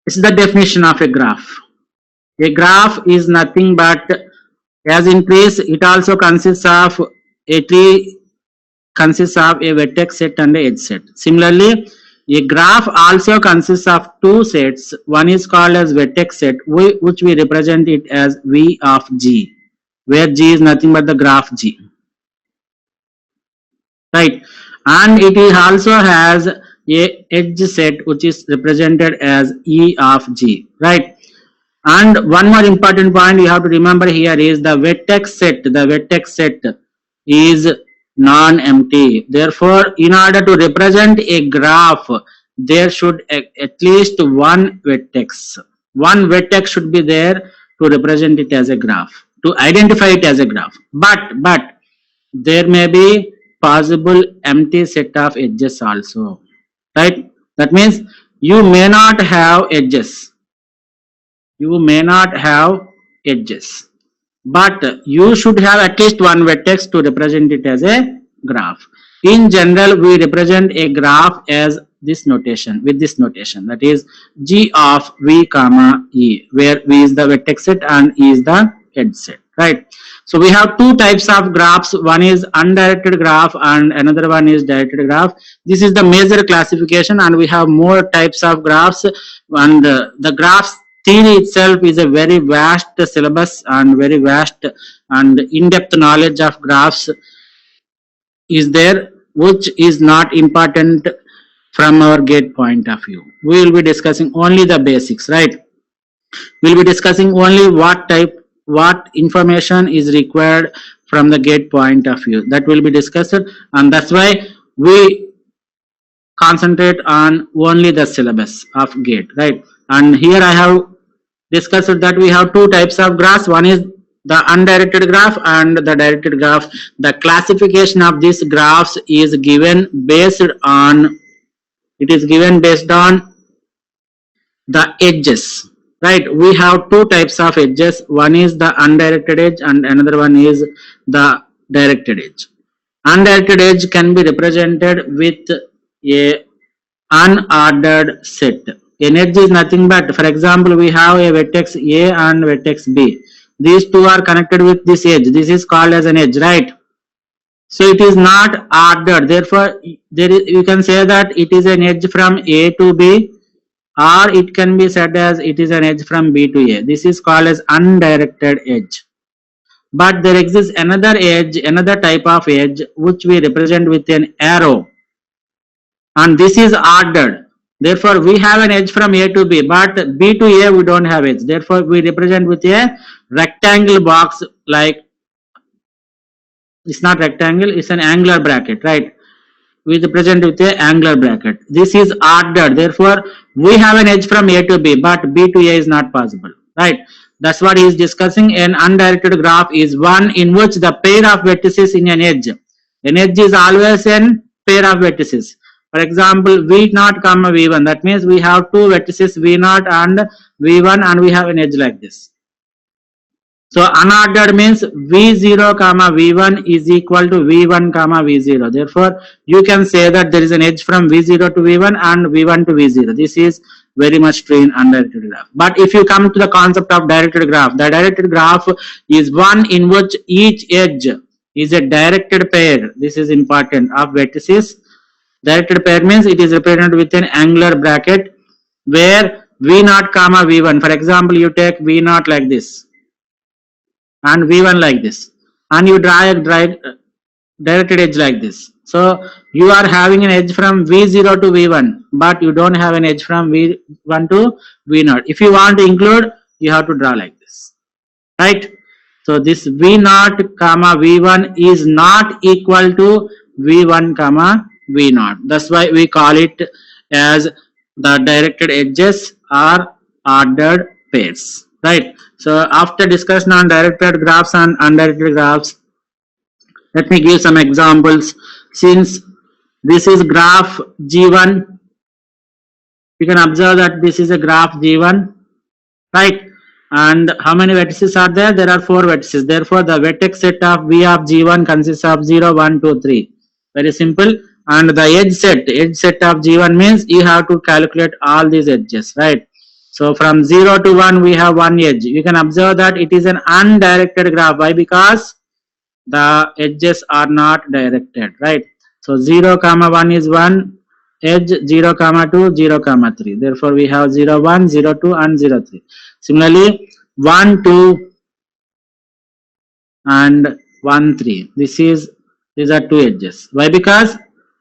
This is the definition of a graph. A graph is nothing but, as in trees, it also consists of a tree consists of a vertex set and a edge set. Similarly, a graph also consists of two sets. One is called as vertex set, which we represent it as V of G, where G is nothing but the graph G. Right, and it is also has a edge set which is represented as E of G. Right, and one more important point you have to remember here is the vertex set. The vertex set is non-empty. Therefore, in order to represent a graph, there should at least one vertex. One vertex should be there to represent it as a graph, to identify it as a graph. But there may be possible empty set of edges also. Right? That means you may not have edges. You may not have edges, but you should have at least one vertex to represent it as a graph. In general, we represent a graph as this notation, with this notation, that is G of V comma E, where V is the vertex set and E is the edge set. Right? So we have two types of graphs. One is undirected graph and another one is directed graph. This is the major classification, and we have more types of graphs, and the graphs theory itself is a very vast syllabus and very vast and in-depth knowledge of graphs is there, which is not important from our GATE point of view. We will be discussing only the basics, right? We will be discussing only what information is required from the GATE point of view. That will be discussed, and that's why we concentrate on only the syllabus of GATE, right? And here I have discussed that we have two types of graphs. One is the undirected graph and the directed graph. The classification of these graphs is given based on the edges. Right, we have two types of edges. One is the undirected edge and another one is the directed edge. Undirected edge can be represented with a unordered set. An edge is nothing but, for example, we have a vertex A and vertex B. These two are connected with this edge. This is called as an edge, right? So it is not ordered. Therefore, you can say that it is an edge from A to B, or it can be said as it is an edge from B to A. This is called as undirected edge. But there exists another edge, another type of edge, which we represent with an arrow, and this is ordered. Therefore, we have an edge from A to B, but B to A we don't have edge. Therefore, we represent with a rectangle box, like it's not rectangle, it's an angular bracket, right? We represent with a angular bracket. This is ordered. Therefore, we have an edge from A to B, but B to A is not possible, right? That's what he is discussing. An undirected graph is one in which the pair of vertices in an edge. An edge is always a pair of vertices. For example, V0 comma V1. That means we have two vertices V0 and V1, and we have an edge like this. So unordered means V0 comma V1 is equal to V1 comma V0. Therefore, you can say that there is an edge from V0 to V1 and V1 to V0. This is very much true in undirected graph. But if you come to the concept of directed graph, the directed graph is one in which each edge is a directed pair. This is important, of vertices. Directed pair means it is represented with an angular bracket where V0 comma V1. For example, you take V0 like this and V1 like this, and you draw a directed edge like this. So you are having an edge from V0 to V1, but you don't have an edge from V1 to V0. If you want to include, you have to draw like this, right? So this V0 comma V1 is not equal to V1 comma V0. That's why we call it as the directed edges are ordered pairs, right? So after discussion on directed graphs and undirected graphs, let me give some examples. Since this is graph G1, you can observe that this is a graph G1, right? And how many vertices are there? There are 4 vertices. Therefore, the vertex set of V of G1 consists of 0, 1, 2, 3. Very simple. And the edge set of G1 means you have to calculate all these edges, right? So from 0 to 1 we have one edge. You can observe that it is an undirected graph. Why? Because the edges are not directed, right? So 0 comma 1 is 1 edge, 0 comma 2, 0 comma 3. Therefore we have 0 1, 0 2 and 0 3. Similarly 1 2 and 1 3. These are two edges. Why? Because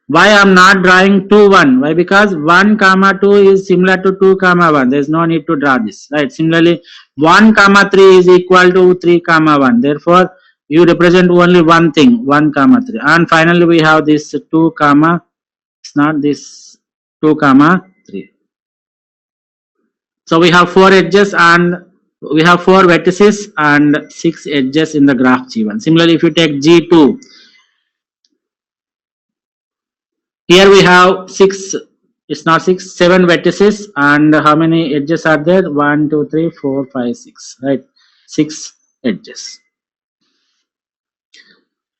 why I'm not drawing 2 1? Why? Because 1 comma 2 is similar to 2 comma 1. There's no need to draw this, right? Similarly 1 comma 3 is equal to 3 comma 1. Therefore you represent only one thing, 1 comma 3. And finally we have this 2 comma, it's not this 2 comma 3. So we have 4 edges and we have 4 vertices and 6 edges in the graph G1. Similarly, if you take G2, here we have 6, it's not 6, 7 vertices and how many edges are there? 1, 2, 3, 4, 5, 6, right? 6 edges.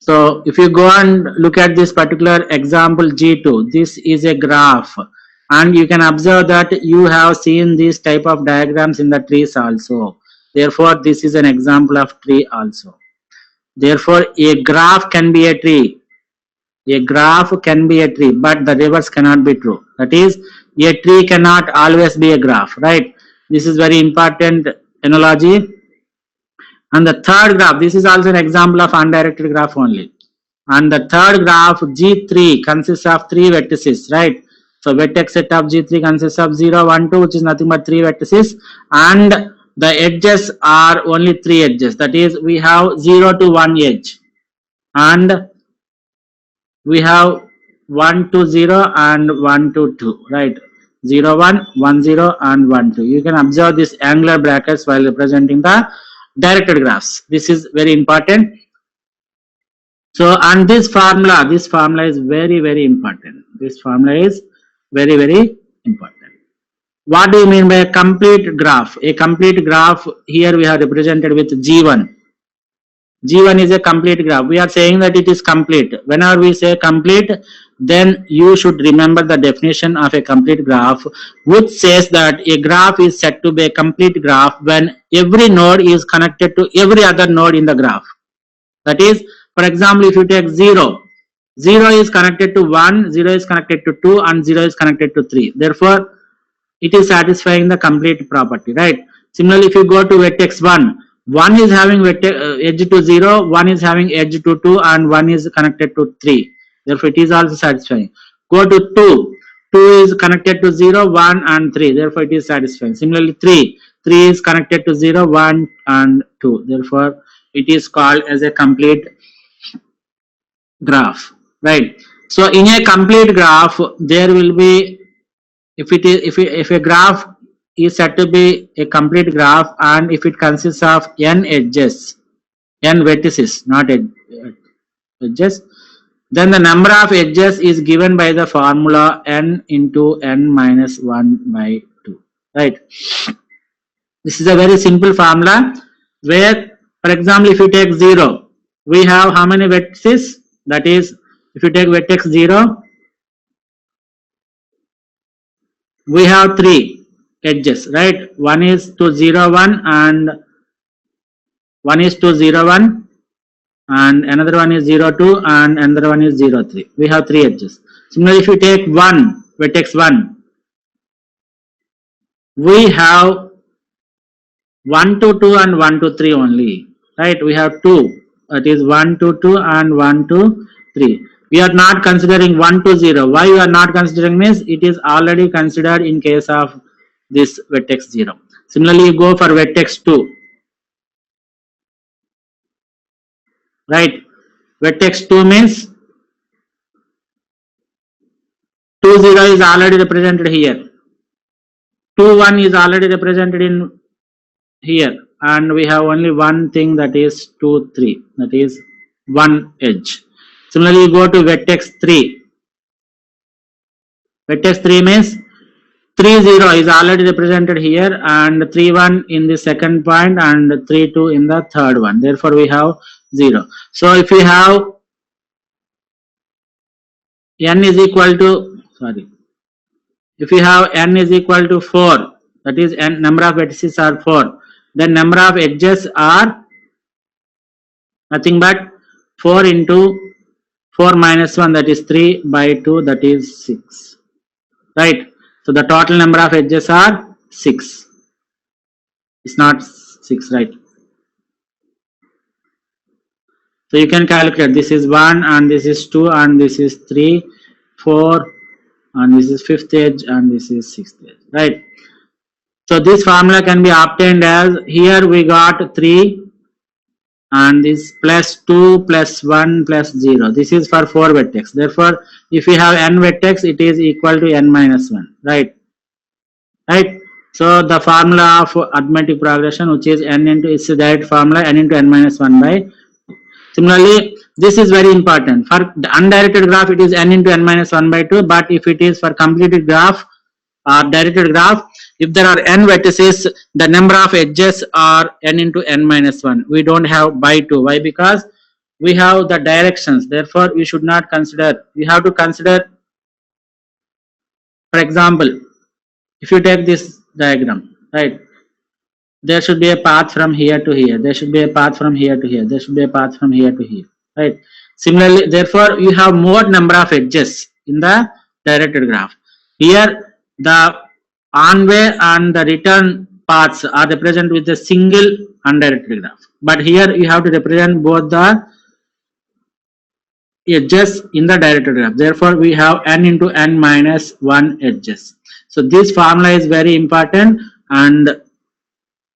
So if you go and look at this particular example G2, this is a graph and you can observe that you have seen these type of diagrams in the trees also. Therefore, this is an example of tree also. Therefore, a graph can be a tree. A graph can be a tree, but the reverse cannot be true. That is, a tree cannot always be a graph, right? This is very important analogy. And the third graph, this is also an example of undirected graph only. And the third graph, G3, consists of 3 vertices, right? So vertex set of G3 consists of 0, 1, 2, which is nothing but 3 vertices. And the edges are only 3 edges. That is, we have 0 to 1 edge. And we have 1 to 0 and 1 to 2, right? 0, 1, 1, 0 and 1, 2. You can observe these angular brackets while representing the directed graphs. This is very important. So, and this formula is very, very important. This formula is very, very important. What do you mean by a complete graph? A complete graph, here we have represented with G1. G1 is a complete graph. We are saying that it is complete. Whenever we say complete, then you should remember the definition of a complete graph, which says that a graph is said to be a complete graph when every node is connected to every other node in the graph. That is, for example, if you take 0, 0 is connected to 1, 0 is connected to 2 and 0 is connected to 3. Therefore, it is satisfying the complete property, right? Similarly, if you go to vertex 1, 1 is having edge to 0, 1 is having edge to 2 and 1 is connected to 3. Therefore, it is also satisfying. Go to 2, 2 is connected to 0, 1 and 3. Therefore, it is satisfying. Similarly, 3 is connected to 0, 1 and 2. Therefore, it is called as a complete graph, right? So in a complete graph, there will be, if a graph is said to be a complete graph and if it consists of n edges, n vertices, not edges, then the number of edges is given by the formula n into n minus 1 by 2, right? This is a very simple formula where, for example, if you take 0, we have how many vertices? That is, if you take vertex 0, we have 3 edges, right? One is to 0, 1 and one is to 0, 1 and another one is 0, 2 and another one is 0, 3. We have 3 edges. Similarly, if you take 1, vertex 1, we have 1 to 2 and 1 to 3 only, right? We have 2. That is 1 to 2 and 1 to 3. We are not considering 1 to 0. Why we are not considering means it is already considered in case of this vertex 0. Similarly, you go for vertex 2. Right? Vertex 2 means 2 0 is already represented here. 2 1 is already represented in here. And we have only one thing, that is 2 3. That is one edge. Similarly, you go to vertex 3. Vertex 3 means 3 0 is already represented here and 3 1 in the second point and 3 2 in the third one. Therefore, we have 0. So, if we have n is equal to, if we have n is equal to 4, that is n number of vertices are 4, then number of edges are nothing but 4 into 4 minus 1, that is 3 by 2, that is 6, right? So the total number of edges are 6. It's not 6, right? So you can calculate, this is 1 and this is 2 and this is 3, 4 and this is 5th edge and this is 6th edge, right? So this formula can be obtained as, here we got 3 and this plus 2 plus 1 plus 0. This is for 4 vertex. Therefore, if we have n vertex, it is equal to n minus 1, right? Right? So the formula of arithmetic progression, which is n into, it's a direct formula, n into n minus 1 by. Similarly, this is very important. For the undirected graph, it is n into n minus 1 by 2. But if it is for completed graph or directed graph, if there are n vertices, the number of edges are n into n minus 1. We don't have by 2. Why? Because we have the directions. Therefore, we should not consider. We have to consider, for example, if you take this diagram, right? There should be a path from here to here. There should be a path from here to here. There should be a path from here to here, right? Similarly, therefore, you have more number of edges in the directed graph. Here, the on-way and the return paths are represented with a single undirected graph. But here, you have to represent both the edges in the directed graph. Therefore, we have n into n minus 1 edges. So, this formula is very important, and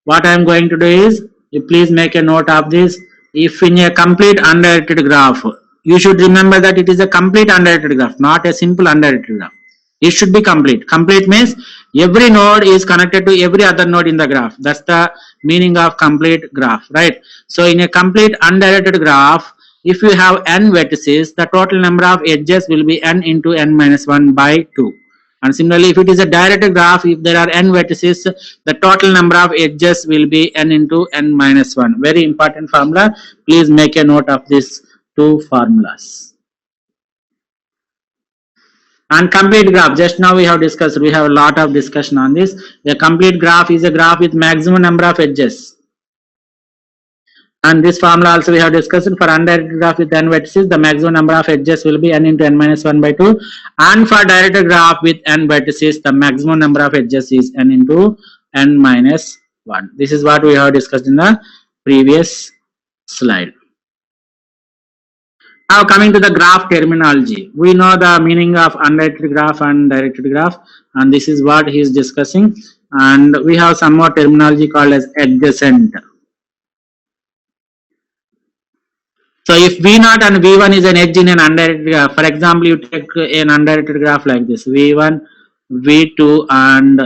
what I am going to do is, you please make a note of this. If in a complete undirected graph, you should remember that it is a complete undirected graph, not a simple undirected graph. It should be complete. Complete means every node is connected to every other node in the graph. That's the meaning of complete graph, right? So in a complete undirected graph, if you have n vertices, the total number of edges will be n into n minus 1 by 2. And similarly, if it is a directed graph, if there are n vertices, the total number of edges will be n into n minus 1. Very important formula. Please make a note of these two formulas. And complete graph, just now we have discussed, we have a lot of discussion on this. A complete graph is a graph with maximum number of edges. And this formula also we have discussed. For undirected graph with n vertices, the maximum number of edges will be n into n minus 1 by 2. And for directed graph with n vertices, the maximum number of edges is n into n minus 1. This is what we have discussed in the previous slide. Now coming to the graph terminology, we know the meaning of undirected graph and directed graph, and this is what he is discussing. And we have some more terminology called as adjacent. So if V0 and V1 is an edge in an undirected graph, for example, you take an undirected graph like this, V1, V2 and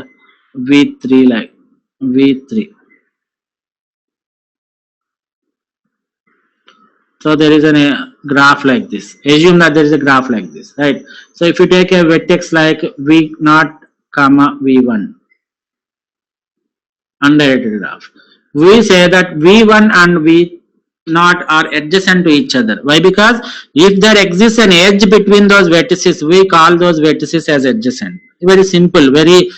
V3, like V3. So there is a graph like this. Assume that there is a graph like this, right? So if you take a vertex like V0, V1, undirected graph, we say that V1 and V0 are adjacent to each other. Why? Because if there exists an edge between those vertices, we call those vertices as adjacent. Very simple, very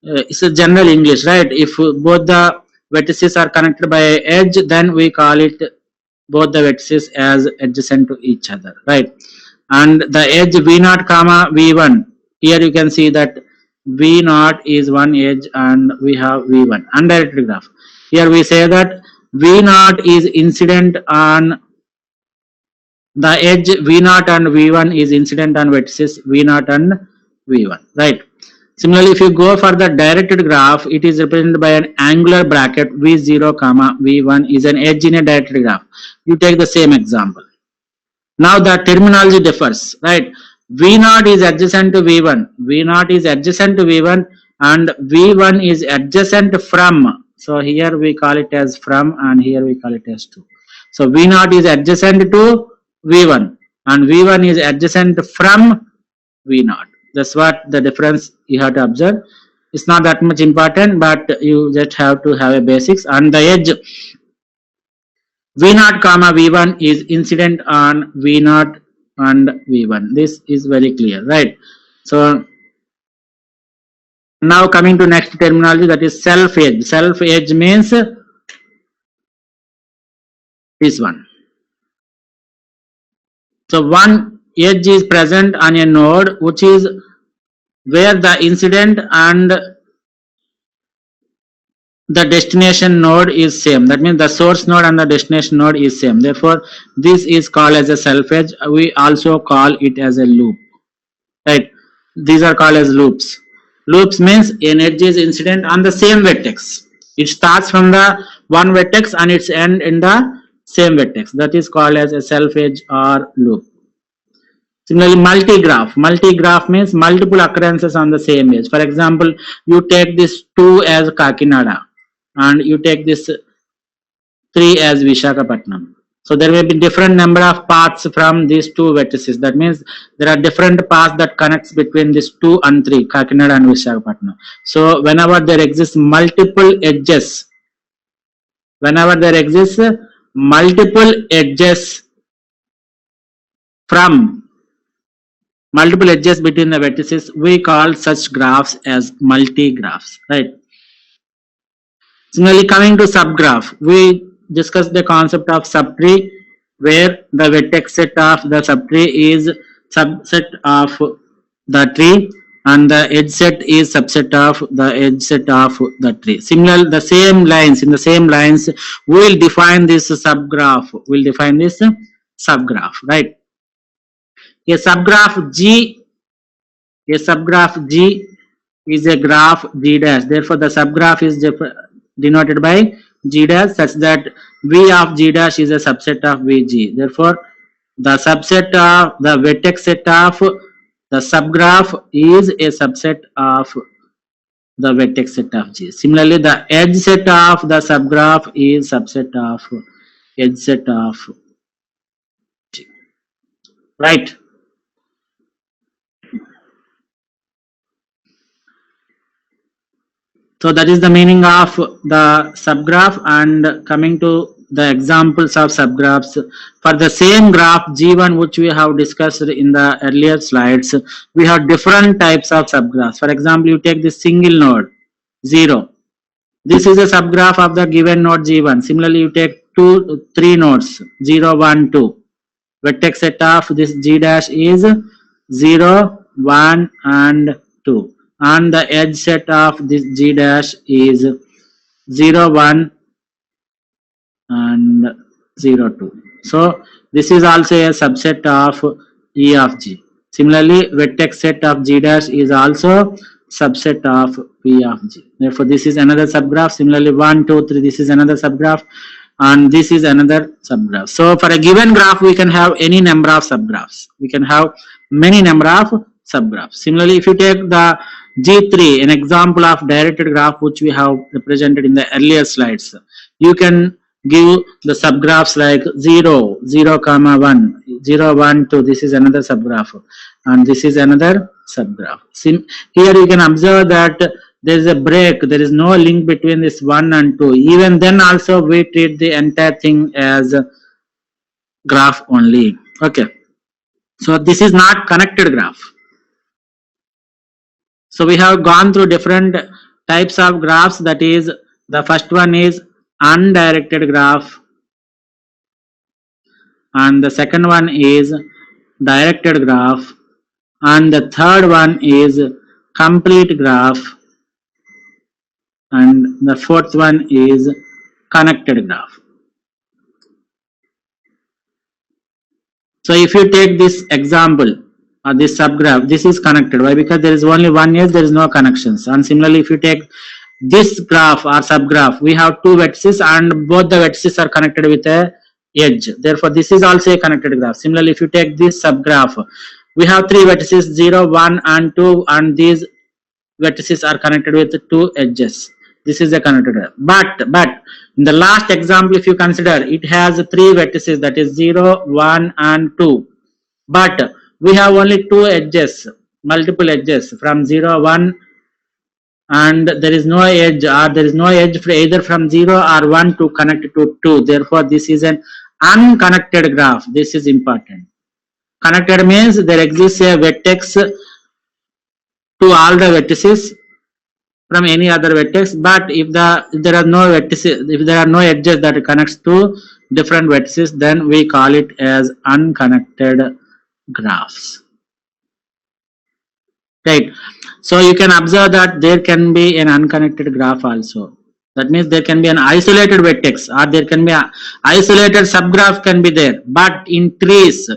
it's a general English, right? If both the vertices are connected by an edge, then we call it both the vertices as adjacent to each other, right? And the edge V0, V1, here you can see that V0 is one edge and we have V1, undirected graph. Here we say that V0 is incident on the edge V0 and V1 is incident on vertices V0 and V1, right? Similarly, if you go for the directed graph, it is represented by an angular bracket V0, V1 is an edge in a directed graph. You take the same example. Now the terminology differs, right? V0 is adjacent to V1. V0 is adjacent to V1 and V1 is adjacent from. So here we call it as from and here we call it as to. So V0 is adjacent to V1 and V1 is adjacent from V0. That's what the difference you have to observe. It's not that much important, but you just have to have a basics. And the edge V0, V1 is incident on V0 and V1. This is very clear, right? So Now coming to next terminology, that is self edge. Self edge means this one. So one edge is present on a node which is where the incident and the destination node is same. That means the source node and the destination node is same. Therefore, this is called as a self edge. We also call it as a loop. Right? These are called as loops. Loops means an edge is incident on the same vertex. It starts from the one vertex and its end in the same vertex. That is called as a self edge or loop. Similarly, multi-graph. Multi-graph means multiple occurrences on the same edge. For example, you take this 2 as Kakinada and you take this 3 as Vishakhapatnam. So there may be different number of paths from these two vertices. That means there are different paths that connects between these 2 and 3, Kakinada and Vishakhapatnam. So whenever there exists multiple edges, from multiple edges between the vertices, we call such graphs as multi-graphs, right? Similarly, coming to subgraph, we discussed the concept of subtree, where the vertex set of the subtree is subset of the tree and the edge set is subset of the edge set of the tree. Similarly, in the same lines, we will define this subgraph. Right? A subgraph G is a graph G dash. Therefore, the subgraph is denoted by G dash, such that V of G dash is a subset of VG. Therefore, the subset of the vertex set of the subgraph is a subset of the vertex set of G. Similarly, the edge set of the subgraph is subset of edge set of G. Right? So that is the meaning of the subgraph. And coming to the examples of subgraphs, for the same graph G1 which we have discussed in the earlier slides, we have different types of subgraphs. For example, you take this single node 0. This is a subgraph of the given node G1. Similarly, you take 3 nodes 0, 1, 2. Vertex set of this G dash is 0, 1 and 2. And the edge set of this G dash is 0, 1 and 0, 2. So this is also a subset of E of G. Similarly, vertex set of G dash is also subset of P of G. Therefore, this is another subgraph. Similarly, 1, 2, 3, this is another subgraph, and this is another subgraph. So for a given graph, we can have any number of subgraphs. We can have many number of subgraphs. Similarly, if you take the G3, an example of directed graph which we have represented in the earlier slides, you can give the subgraphs like 0, 0, 1, 0, 1, 2. This is another subgraph, and this is another subgraph. Here you can observe that there is a break. There is no link between this 1 and 2. Even then also we treat the entire thing as graph only. Okay. So this is not connected graph. So we have gone through different types of graphs. That is, the first one is undirected graph, and the second one is directed graph, and the third one is complete graph, and the fourth one is connected graph. So if you take this example, this subgraph, this is connected. Why? Because there is only one edge, there is no connections. And similarly, if you take this graph or subgraph, we have 2 vertices and both the vertices are connected with a edge. Therefore, this is also a connected graph. Similarly, if you take this subgraph, we have 3 vertices 0, 1 and 2, and these vertices are connected with 2 edges. This is a connected graph. But in the last example, if you consider, it has 3 vertices, that is 0, 1 and 2. But we have only 2 edges, multiple edges from 0, 1, and there is no edge, or there is no edge either from 0 or 1 to connect to 2. Therefore, this is an unconnected graph. This is important. Connected means there exists a vertex to all the vertices, from any other vertex, but if there are no vertices, if there are no edges that connects to different vertices, then we call it as unconnected graphs. Right. So you can observe that there can be an unconnected graph also. That means there can be an isolated vertex, or there can be a isolated subgraph can be there. But in trees,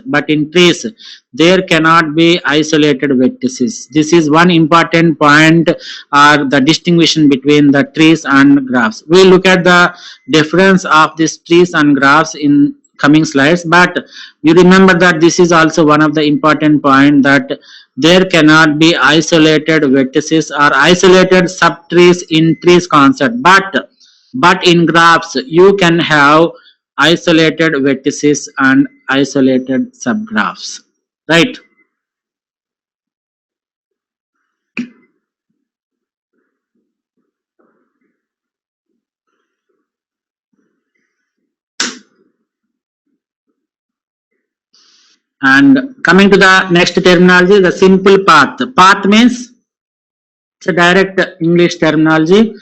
there cannot be isolated vertices. This is one important point, or the distinction between the trees and graphs. We look at the difference of these trees and graphs in coming slides, but you remember that this is also one of the important point, that there cannot be isolated vertices or isolated subtrees in trees concept, but in graphs you can have isolated vertices and isolated subgraphs, right? And coming to the next terminology, the simple path. Path means, it's a direct English terminology.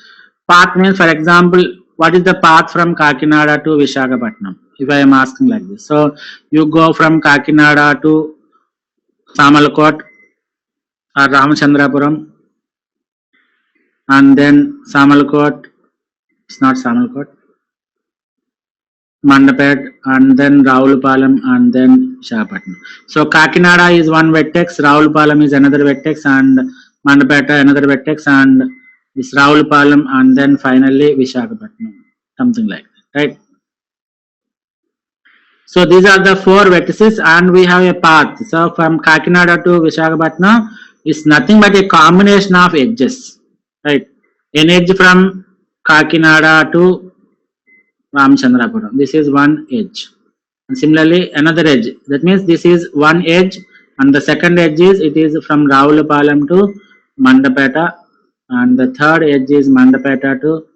Path means, for example, what is the path from Kakinada to Visakhapatnam? If I am asking like this. So you go from Kakinada to Samalkot or Ramachandrapuram, and then Samalkot, it's not Samalkot, Mandapet, and then Raulapalam, and then Visakhapatnam. So Kakinada is one vertex, Raulapalam is another vertex, and Mandapeta another vertex, and this Raulapalam, and then finally Visakhapatnam, something like that, right? So these are the four vertices, and we have a path. So from Kakinada to Visakhapatnam is nothing but a combination of edges, right? An edge from Kakinada to Ramachandrapuram. This is one edge. And similarly, another edge. That means this is one edge, and the second edge is, it is from Raulapalam to Mandapeta, and the third edge is Mandapeta to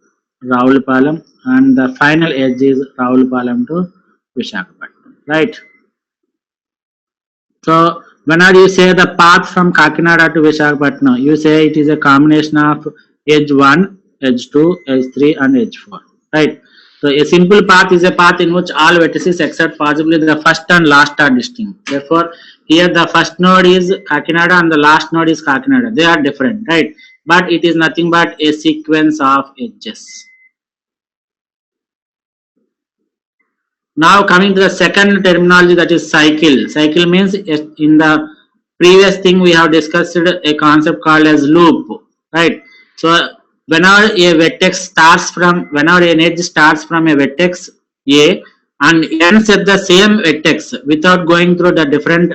Raulapalam, and the final edge is Raulapalam to Visakhapatnam, right? So whenever you say the path from Kakinada to Visakhapatnam, you say it is a combination of edge 1, edge 2, edge 3, and edge 4, right? So a simple path is a path in which all vertices except possibly the first and last are distinct. Therefore, here the first node is Kakinada and the last node is Kakinada. They are different, right? But it is nothing but a sequence of edges. Now coming to the second terminology, that is cycle. Cycle means, in the previous thing we have discussed a concept called as loop, right? So whenever a vertex starts from, whenever an edge starts from a vertex A and ends at the same vertex without going through the different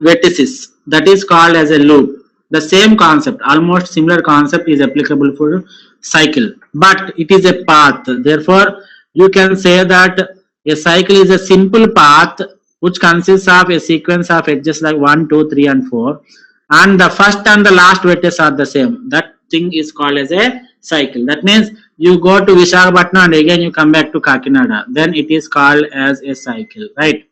vertices, that is called as a loop. The same concept, almost similar concept, is applicable for cycle, but it is a path. Therefore, you can say that a cycle is a simple path which consists of a sequence of edges like 1, 2, 3, and 4, and the first and the last vertex are the same. That thing is called as a cycle. That means you go to Visakhapatnam and again you come back to Kakinada, then it is called as a cycle, right?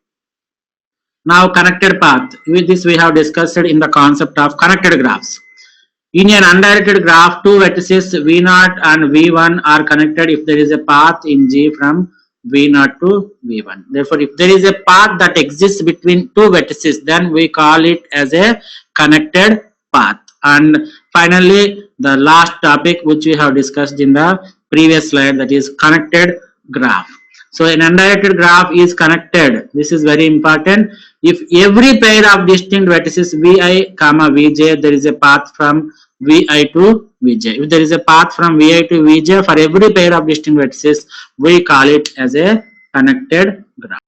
Now connected path. With this we have discussed in the concept of connected graphs. In an undirected graph, two vertices V0 and V1 are connected if there is a path in G from V0 to V1. Therefore, if there is a path that exists between two vertices, then we call it as a connected path. And finally, the last topic which we have discussed in the previous slide, that is connected graph. So an undirected graph is connected. This is very important. If every pair of distinct vertices Vi, Vj, there is a path from Vi to Vj. If there is a path from Vi to Vj for every pair of distinct vertices, we call it as a connected graph.